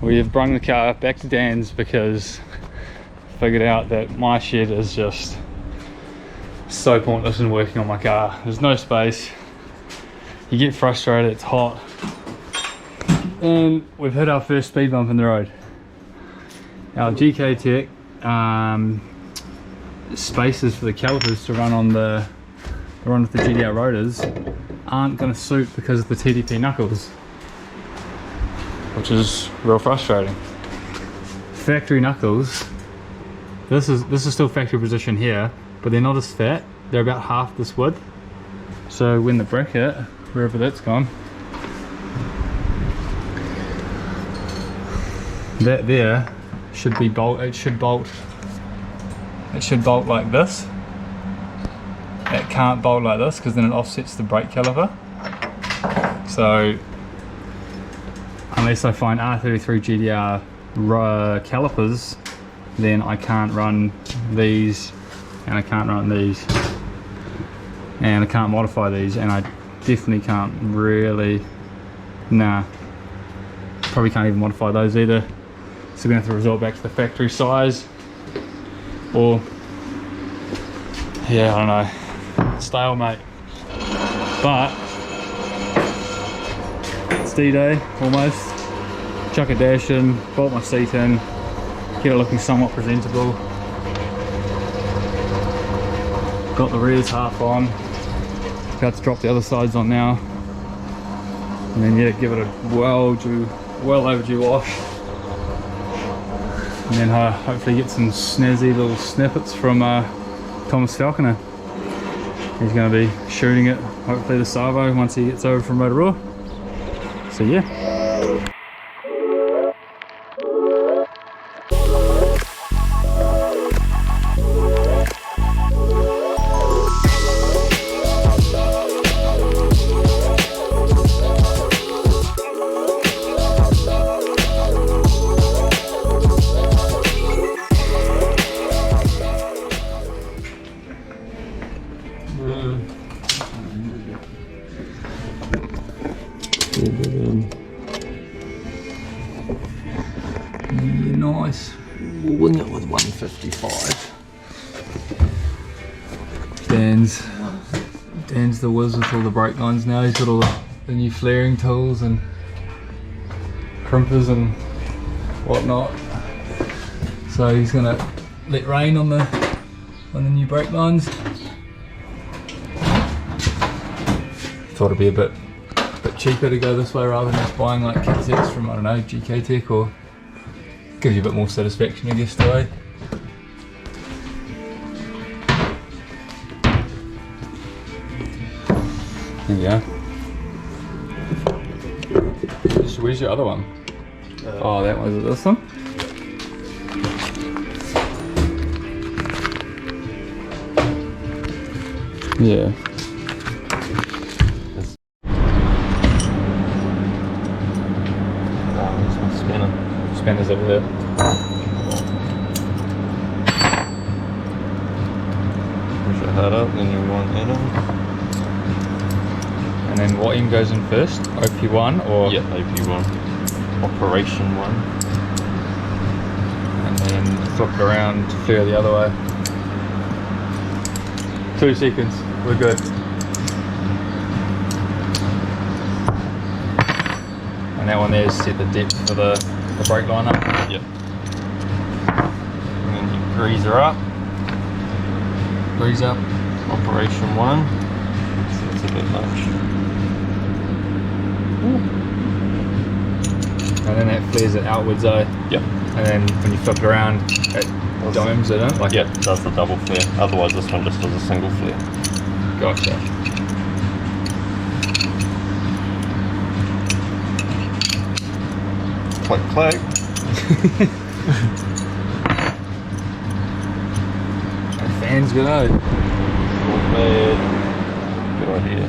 we've brought the car back to Dan's because I figured out that my shed is just so pointless in working on my car. There's no space, you get frustrated, it's hot, and we've hit our first speed bump in the road. Our GK Tech spaces for the calipers to run on the with the GDR rotors aren't going to suit because of the TDP knuckles, which is real frustrating. Factory knuckles, this is still factory position here, but they're not as fat, they're about half this width. So when the bracket, wherever that's gone, that there should be it should bolt like this. It can't bolt like this because then it offsets the brake caliper. So unless I find R33 GDR calipers, then I can't run these, and I can't run these, and I can't modify these, and I definitely can't really, probably can't even modify those either. So we're going to have to resort back to the factory size, or yeah, I don't know, stalemate. But it's D-Day almost. Chuck a dash in, bolt my seat in, get it looking somewhat presentable. Got the rears half on, about to drop the other sides on now, and then yeah, give it a well overdue wash, and then hopefully get some snazzy little snippets from Thomas Falconer. He's going to be shooting it hopefully the Savo once he gets over from Rotorua. So yeah. Nice. We'll wing it with 155. Dan's the whiz with all the brake lines now. He's got all the new flaring tools and crimpers and whatnot. So he's gonna let rain on the new brake lines. Thought it'd be a bit cheaper to go this way rather than just buying like kit sets from, I don't know, GK Tech, or gives you a bit more satisfaction, I guess, today. There you go. Where's your other one? Oh, that one. Is it this one? Yeah. There's my spanner. Spanner's over there. Push your head up, then you want that on. And then what end goes in first? OP1 or? Yeah, OP1. Operation 1. And then flip it around to flare the other way. 2 seconds, we're good. And that one there is set the depth for the brake line up. Yep. And then you grease her up. Grease up. Operation 1. So it's a bit much. And then that flares it outwards though. Yep. And then when you flip it around, it domes it in. Like yep, does the double flare. Otherwise this one just does a single flare. Gotcha. Click, click. That fan's good out. Not bad. Good idea.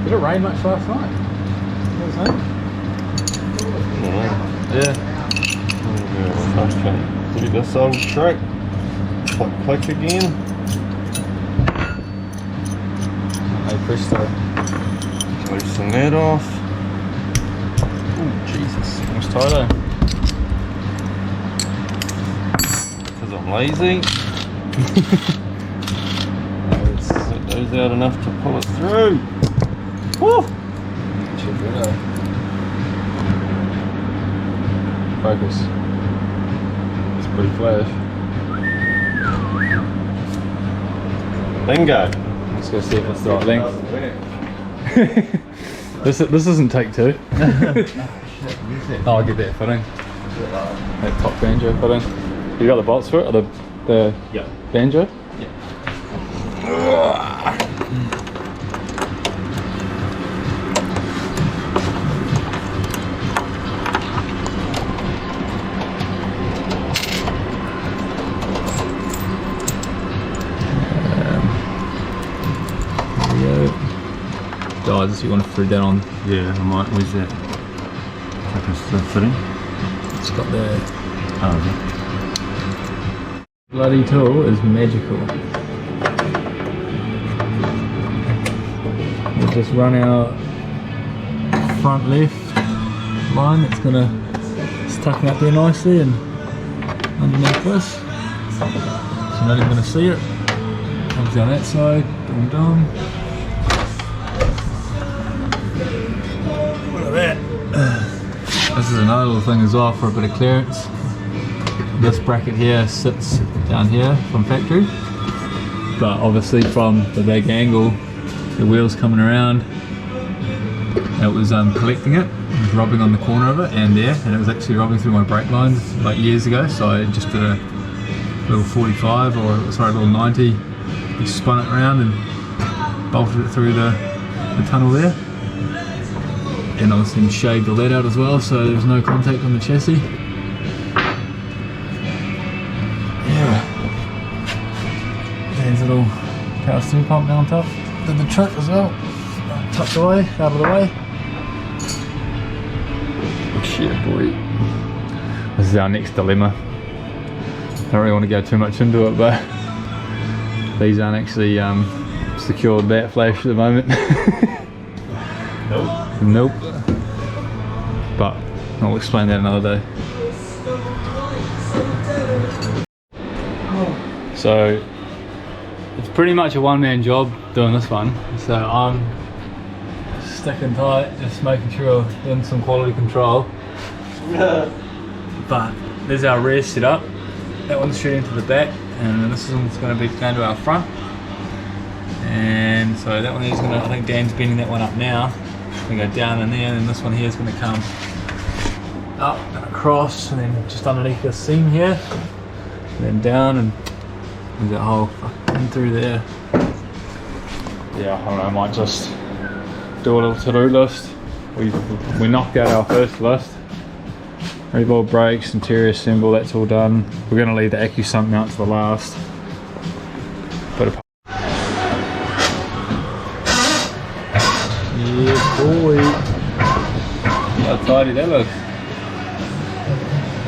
Did it rain much last night? Yeah. Okay. Do this old trick. Click, click again. Hey, presto. Loosen that off. Oh, Jesus. Almost tighter. Because I'm lazy. Set those out enough to pull it through. Woo! Should be enough. Focus. It's pretty flash. Bingo. Let's go see if it's the right length. This isn't take two. Oh, I'll get that fitting. That top banjo fitting. You got the bolts for it, or the Yep. banjo? Yep. Guys, you want to thread that on? Yeah, I might. Where's that? That's the fitting. It's got the Oh, bloody tool is magical. We'll just run our front left line. It's tucking up there nicely, and underneath this, so you're not even going to see it. Comes down that side, boom, boom. Look at that. This is another little thing as well for a bit of clearance. This bracket here sits down here from factory, but obviously from the big angle, the wheel's coming around. It was collecting it. It was rubbing on the corner of it and there, and it was actually rubbing through my brake lines like years ago. So I just did a little 45, or sorry, a little 90. Just spun it around and bolted it through the tunnel there. And obviously shaved the lead out as well, so there's no contact on the chassis. Yeah. There's a little power steering pump down top. Did the trick as well. Tucked away, out of the way. Shit, boy. This is our next dilemma. Don't really want to go too much into it, but these aren't actually secured that flash at the moment. nope. Nope. But I'll explain that another day. So it's pretty much a one-man job doing this one. So I'm sticking tight, just making sure I'm doing some quality control. But there's our rear setup. That one's shooting to the back, and this one's going to be going to our front. And so that one is going to, I think Dan's bending that one up now. It's going to go down in there, and then this one here is going to come up and across, and then just underneath this seam here, and then down, and there's that hole fucking through there. Yeah, I don't know, I might just do a little to-do list. We knocked out our first list. Revolve brakes, interior assemble, that's all done. We're going to leave the AccuSunk mount to the last. Yeah, boy. How tidy that looks.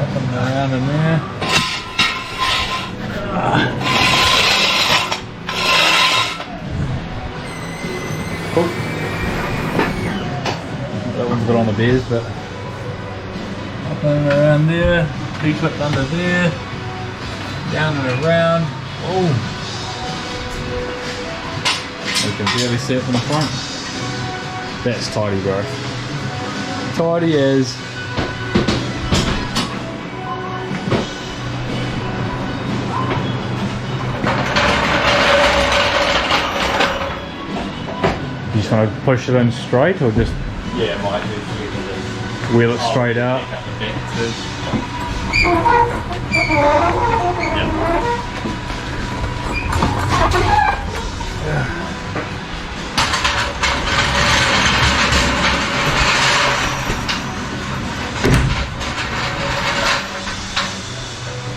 Up and around in there. Cool. That one's a bit on the bears, but up and around there. P-clipped under there. Down and around. Oh. You can barely see it from the front. That's tidy, bro. Tidy as. You just want to push it in straight, or just Yeah, might do. wheel it straight out?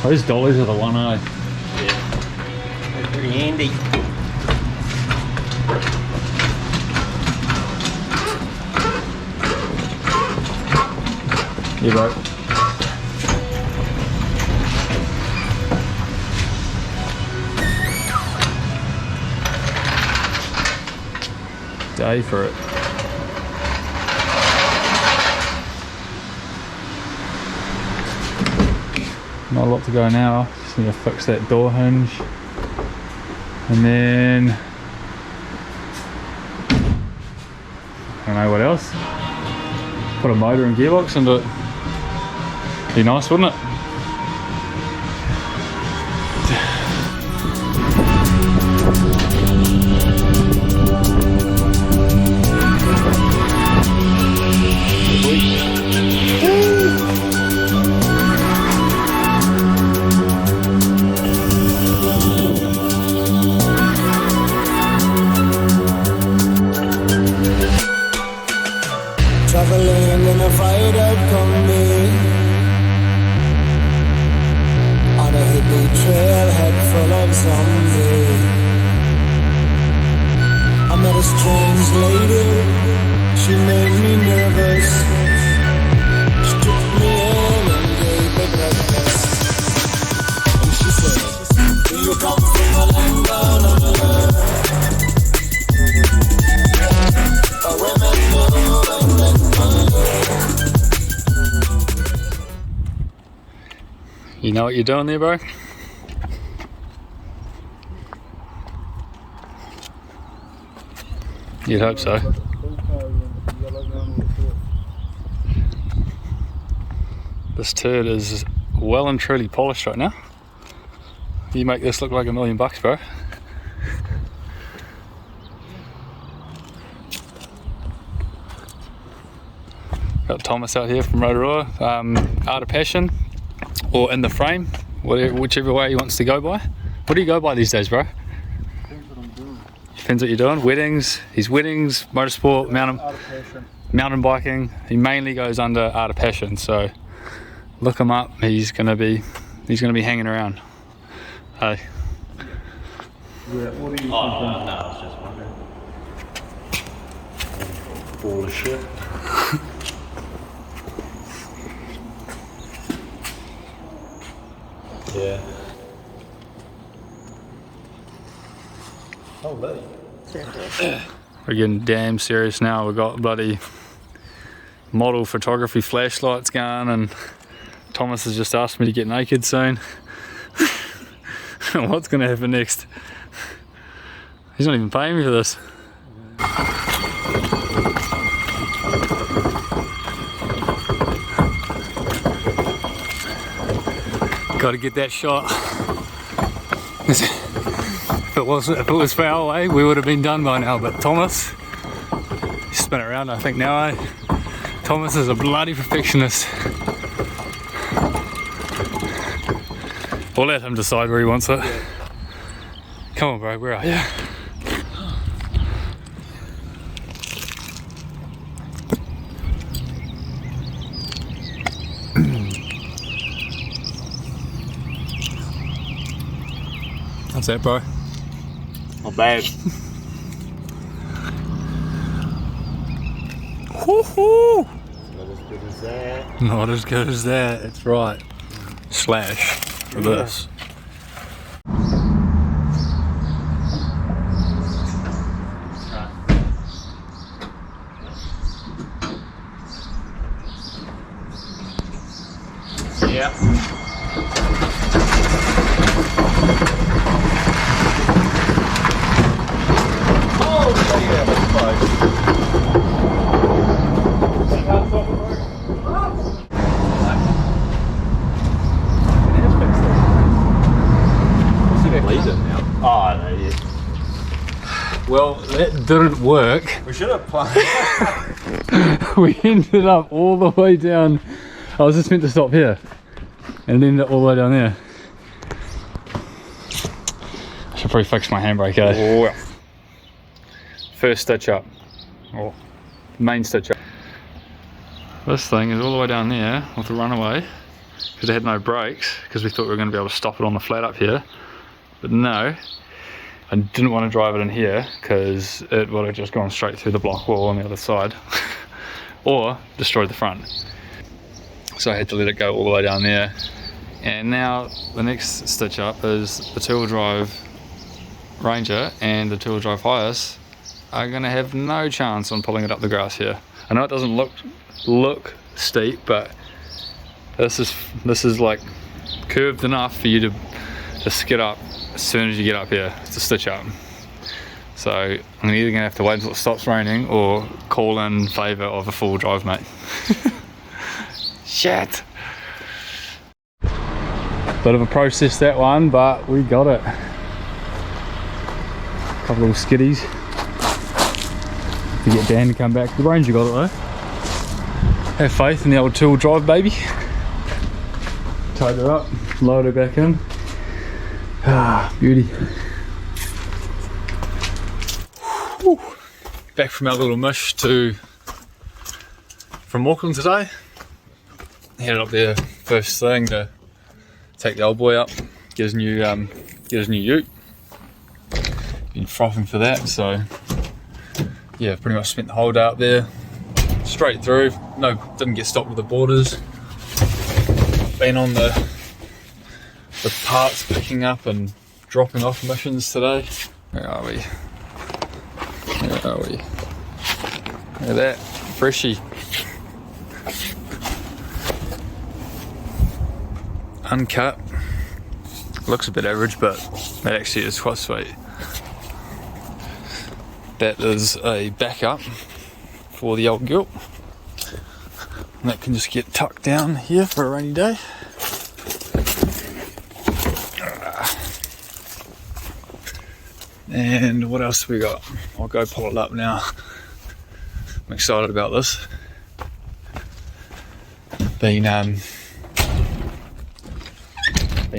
Those dollies are the one, eh? Yeah. They're pretty handy. Yeah, bro. Day for it. not a lot to go now. Just need to fix that door hinge. And then, I don't know what else. Put a motor and gearbox into it. Be nice, wouldn't it? Traveling in a fried-out combi on a hippie trailhead full of zombies. I met a strange lady, she made me nervous. She took me in and gave me breakfast. And she said, do you come from a land down under? Women move and men You know what you're doing there, bro? You'd hope so. This turd is well and truly polished right now. You make this look like $1 million bucks, bro. Got Thomas out here from Rotorua, Art of Passion, or In the Frame, whichever way he wants to go by. What do you go by these days, bro? Depends what I'm doing. Depends what you're doing. Weddings, he's weddings, motorsport, mountain biking. He mainly goes under Art of Passion, so look him up. He's gonna be hanging around. Hey. Yeah, what do you Oh, no, I was just wondering. Ball of shit. Yeah. Holy. We're getting damn serious now. We've got bloody model photography flashlights going, and Thomas has just asked me to get naked soon. What's going to happen next? He's not even paying me for this. Got to get that shot. If it was far away, we would have been done by now. But Thomas, spin it around. I think now, Thomas is a bloody perfectionist. We'll let him decide where he wants it. Come on, bro. Where are you? That's it, bro. Not bad. Woohoo! Not as good as that. Not as good as that. That's right. Slash for this. Yeah. Oh, no, yeah. Well, that didn't work. We should have planned. We ended up all the way down. I was just meant to stop here and ended up all the way down there. I should probably fix my handbrake, eh? Oh, First stitch up, or main stitch up. This thing is all the way down there with the runaway because it had no brakes, because we thought we were going to be able to stop it on the flat up here. But no, I didn't want to drive it in here because it would have just gone straight through the block wall on the other side or destroyed the front. So I had to let it go all the way down there. And now the next stitch up is the two-wheel drive Ranger and the two-wheel drive Hiace are going to have no chance on pulling it up the grass here. I know it doesn't look steep, but this is like curved enough for you to skid up as soon as you get up here to stitch up. So I'm either gonna have to wait until it stops raining or call in favour of a full drive, mate. Shit. Bit of a process that one, but we got it. Couple little skiddies to get Dan to come back to the range. You got it though. Have faith in the old two-wheel drive, baby. Tied her up, load her back in. Ah, beauty. Whew. Back from our little mish from Auckland today. Headed up there first thing to take the old boy up, get his new ute. Been frothing for that, so yeah, pretty much spent the whole day up there, straight through. No, didn't get stopped with the borders. Been on the parts picking up and dropping off missions today. Where are we? Where are we? Look at that, freshie. Uncut. Looks a bit average, but that actually is quite sweet. That is a backup for the old gilt. And that can just get tucked down here for a rainy day. And what else have we got? I'll go pull it up now. I'm excited about this. Been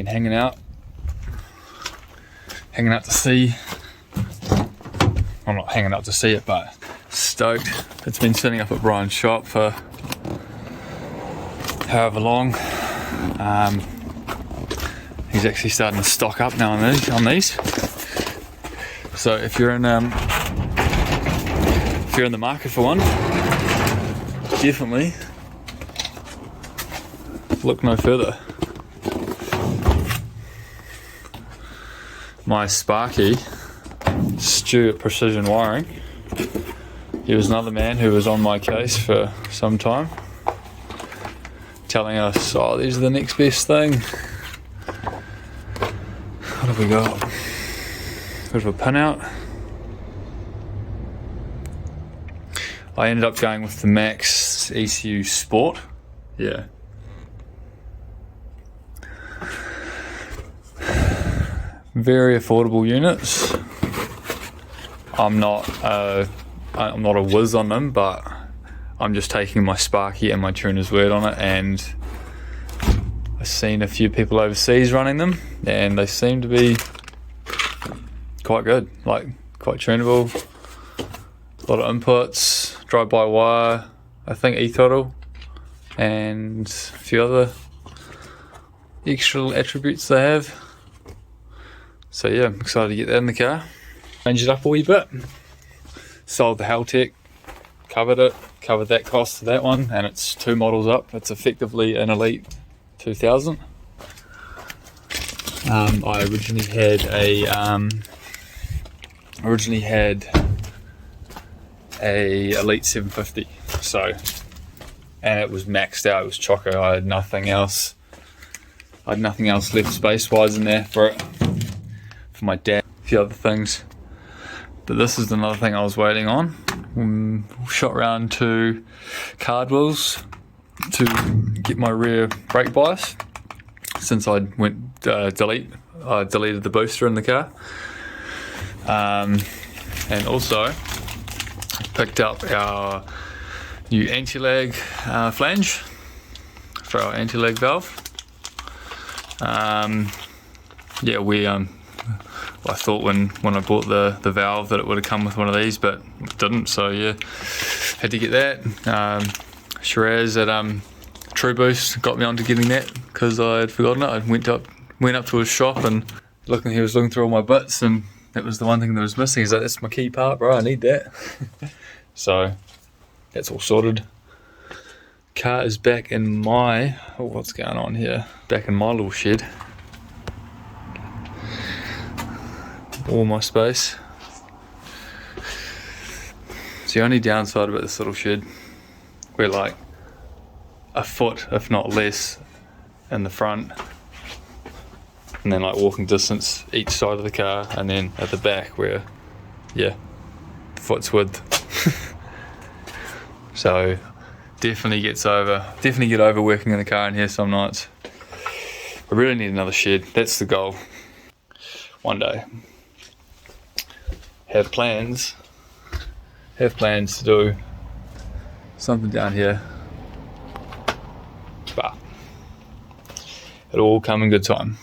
hanging out to see. I'm not hanging out to see it, but stoked. It's been sitting up at Brian's shop for however long. He's actually starting to stock up now on these. So if you're in the market for one, definitely look no further. My Sparky, Stu at Precision Wiring, he was another man who was on my case for some time, telling us, oh, these are the next best thing. What have we got? Bit of a pin out. I ended up going with the Max ECU Sport. Yeah. Very affordable units. I'm not a whiz on them, but I'm just taking my Sparky and my tuner's word on it, and I've seen a few people overseas running them and they seem to be quite good, like quite tunable, a lot of inputs, drive-by-wire, I think e-throttle, and a few other extra attributes they have. So yeah, I'm excited to get that in the car. Change it up a wee bit. Sold the Haltech, covered that cost to that one, and it's 2 models up. It's effectively an Elite 2000. I originally had a Elite 750, so, and it was maxed out. It was choco. I had nothing else. Left space-wise in there for it. For my dad, a few other things. But this is another thing I was waiting on. Shot round to Cardwell's to get my rear brake bias, since I went deleted the booster in the car. And also picked up our new anti-lag flange for our anti-lag valve. Yeah, I thought when I bought the valve that it would have come with one of these, but it didn't, so yeah, had to get that. Shiraz at True Boost got me onto getting that because I had forgotten it. I went up to his shop and he was looking through all my bits, and that was the one thing that was missing. He's like, that's my key part, bro, I need that. So that's all sorted. Car is back in what's going on here? Back in my little shed. All my space. It's the only downside about this little shed. We're like a foot, if not less, in the front. and then like walking distance each side of the car, and then at the back where, yeah, foot's width. So definitely get over working in the car in here some nights. I really need another shed. That's the goal. One day. Have plans to do something down here, but it'll all come in good time.